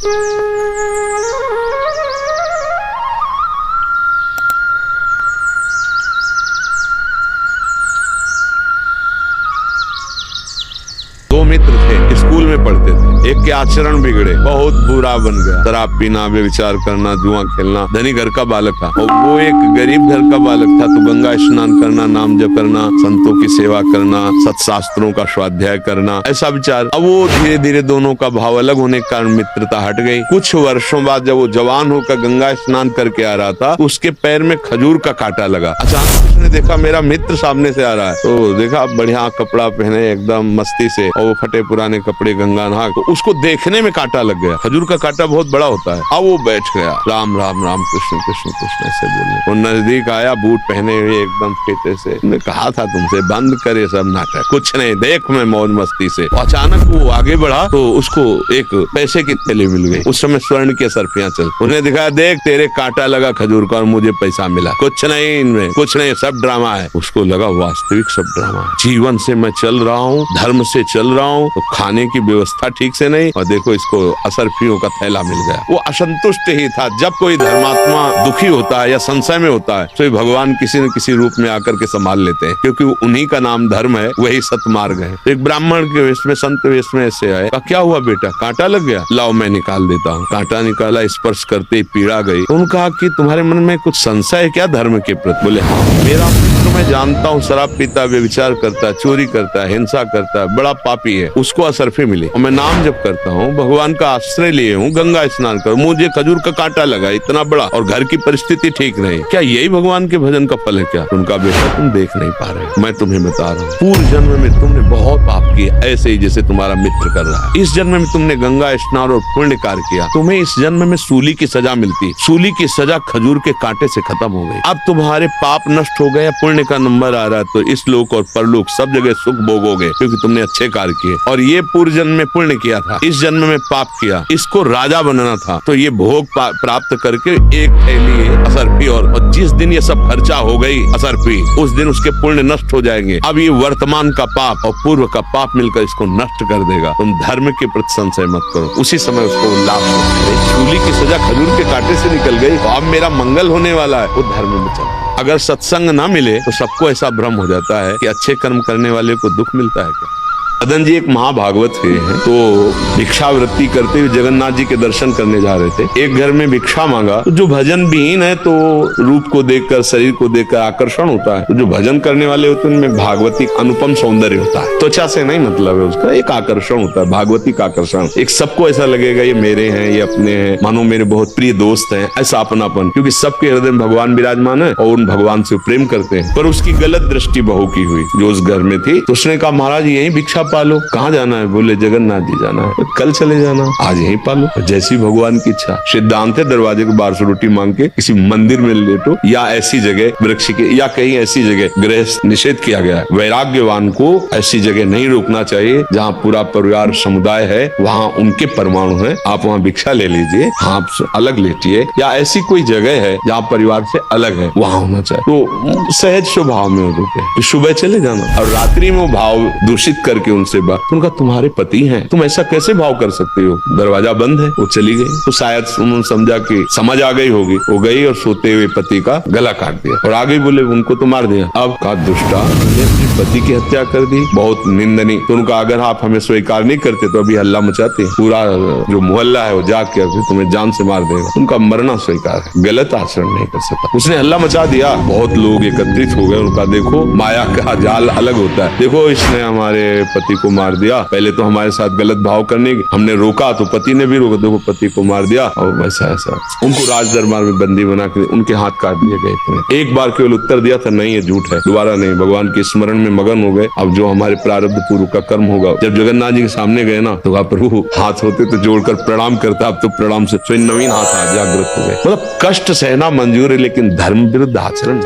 दो मित्र थे, स्कूल में पढ़ते थे। एक के आचरण बिगड़े, बहुत बुरा बन गया। शराब पीना, व्यभिचार करना, जुआ खेलना। धनी घर का बालक था और वो एक गरीब घर का बालक था। तो गंगा स्नान करना, नाम जप करना, संतों की सेवा करना, सत्शास्त्रों का स्वाध्याय करना, ऐसा विचार। अब वो धीरे धीरे दोनों का भाव अलग होने के कारण मित्रता हट गई। कुछ वर्षों बाद जब वो जवान होकर गंगा स्नान करके आ रहा था, उसके पैर में खजूर का कांटा लगा। अचानक उसने देखा मेरा मित्र सामने से आ रहा है। तो देखा बढ़िया कपड़ा पहने एकदम मस्ती से, और वो फटे पुराने कपड़े, गंगा नहा। तो उसको देखने में कांटा लग गया। खजूर का कांटा बहुत बड़ा होता है। अब वो बैठ गया, राम राम राम कृष्ण कृष्ण कृष्ण ऐसे बोलने। वो नजदीक आया, बूट पहने हुए एकदम फीते से। मैं कहा था तुमसे बंद करे सब नाटक, कुछ नहीं, देख मैं मौज मस्ती से। अचानक वो आगे बढ़ा तो उसको एक पैसे की थैली मिल गई। उस समय स्वर्ण की सरफियां चल। उन्हें दिखाया, देख तेरे कांटा लगा खजूर का और मुझे पैसा मिला। कुछ नहीं इनमें, कुछ नहीं, सब ड्रामा है। उसको लगा वास्तविक सब ड्रामा है। जीवन से मैं चल रहा हूँ, धर्म से चल रहा हूँ, तो खाने की व्यवस्था ठीक से नहीं, और देखो इसको असरफियों का थैला मिल गया। वो असंतुष्ट ही था। जब कोई धर्मात्मा दुखी होता है या संशय में होता है, तो भगवान किसी न किसी रूप में आकर के संभाल लेते हैं, क्योंकि उन्हीं का नाम धर्म है, वही सतमार्ग है। एक ब्राह्मण के वेश में, संत वेश में ऐसे आए। क्या हुआ बेटा, कांटा लग गया? लाओ मैं निकाल देता हूँ। कांटा निकाला, स्पर्श करते ही पीड़ा गई। उन्होंने कहा कि तुम्हारे मन में कुछ संशय है क्या धर्म के प्रति? बोले हाँ, मेरा मित्र मैं जानता हूँ शराब पीता, व्यभिचार करता है, चोरी करता है, हिंसा करता है, बड़ा पापी है। उसको असरफी मिली और मैं नाम जप करता हूँ, भगवान का आश्रय लिए हूँ, गंगा स्नान कर, मुझे खजूर का कांटा लगा इतना बड़ा, और घर की परिस्थिति ठीक नहीं। क्या यही भगवान के भजन का फल है क्या? उनका बेटा तुम देख नहीं पा रहे, मैं तुम्हें बता रहा हूँ। पूर्व जन्म में तुमने बहुत पाप किया, ऐसे ही जैसे तुम्हारा मित्र कर रहा है। इस जन्म में तुमने गंगा स्नान और पुण्य कार्य किया, तुम्हें इस जन्म में सूली की सजा मिलती। सूली की सजा खजूर के कांटे से खत्म हो गई। अब तुम्हारे पाप नष्ट हो गए, पुण्य का नंबर आ रहा है, तो इस लोक और परलोक सब जगह सुख भोगोगे, क्योंकि तुमने अच्छे कार्य किए। और ये पूर्व जन्म में पुण्य किया था, इस जन्म में पाप किया, इसको राजा बनना था, तो ये भोग प्राप्त करके एक थैली असरफी, और जिस दिन ये सब खर्चा हो गई असरफी, उस दिन उसके पुण्य नष्ट हो जाएंगे। अब ये वर्तमान का पाप और पूर्व का पाप मिलकर इसको नष्ट कर देगा। तुम धर्म के प्रति संशय मत करो। उसी समय उसको लाभ हो। सूली की सजा खजूर के कांटे से निकल गई, तो अब मेरा मंगल होने वाला है, वो धर्म में चल। अगर सत्संग ना मिले तो सबको ऐसा भ्रम हो जाता है कि अच्छे कर्म करने वाले को दुख मिलता है क्या। मदन जी एक महाभागवत के हैं, तो भिक्षावृत्ति करते हुए जगन्नाथ जी के दर्शन करने जा रहे थे। एक घर में भिक्षा मांगा, तो जो भजन विहीन है तो रूप को देखकर, शरीर को देखकर आकर्षण होता है, तो जो भजन करने वाले होते हैं उनमें भागवती अनुपम सौंदर्य होता है। त्वचा से नहीं मतलब है उसका, एक आकर्षण होता है, भागवतिक आकर्षण। एक सबको ऐसा लगेगा ये मेरे हैं, ये अपने हैं, मानो मेरे बहुत प्रिय दोस्त हैं, ऐसा अपनापन, क्योंकि सबके हृदय में भगवान विराजमान है और उन भगवान से प्रेम करते हैं। पर उसकी गलत दृष्टि बहू की हुई जो उस घर में थी, तो उसने कहा महाराज यही भिक्षा पालो। कहाँ जाना है? बोले जगन्नाथ जी जाना है। कल चले जाना, आज यहीं पालो। जैसी भगवान की इच्छा। सिद्धांत है, दरवाजे के बाहर से रोटी मांग के किसी मंदिर में लेटो, या ऐसी जगह वृक्ष के, या कहीं ऐसी जगह गृह निषेध किया गया है। वैराग्यवान को ऐसी जगह नहीं रोकना चाहिए जहाँ पूरा परिवार समुदाय है, वहाँ उनके परमाणु है, आप वहाँ भिक्षा ले लीजिए, आप अलग लेटिए, या ऐसी कोई जगह है जहाँ परिवार से अलग है, वहाँ होना चाहिए। तो सहज स्वभाव में रुके, सुबह चले जाना और रात्रि में वो भाव दूषित करके उनसे बात। उनका तुम्हारे पति हैं, तुम ऐसा कैसे भाव कर सकते हो? दरवाजा बंद है। वो चली गई, तो शायद उन्होंने समझा कि समझ आ गई होगी। वो गई और सोते हुए पति का गला काट दिया और आ गई। बोले उनको तो मार दिया। अब कहा दुष्टा, तुमने अपने पति की हत्या कर दी, बहुत निंदनीय। तो उनका अगर आप हमें स्वीकार नहीं करते तो अभी हल्ला मचाते, पूरा जो मोहल्ला है वो जाके तुम्हें जान से मार देगा। उनका मरना स्वीकार है, गलत आचरण नहीं कर सकता। उसने हल्ला मचा दिया, बहुत लोग एकत्रित हो गए। उनका देखो माया का जाल अलग होता है, देखो इसने हमारे पति को मार दिया, पहले तो हमारे साथ गलत भाव करने हमने रोका तो पति ने भी रोका, देखो पति को मार दिया। और वैसा ऐसा उनको राज दरबार में बंदी बना के उनके हाथ काट दिए गए। एक बार केवल उत्तर दिया था, नहीं ये झूठ है, दोबारा नहीं। भगवान के स्मरण में मगन हो गए। अब जो हमारे प्रारब्ध पूर्व का कर्म होगा। जब जगन्नाथ जी के सामने गए ना, तो प्रभु हाथ होते तो जोड़कर प्रणाम करता, अब तो प्रणाम से स्वयं नवीन हाथ जागृत हो गए। मतलब कष्ट सहना मंजूर है, लेकिन धर्म विरुद्ध आचरण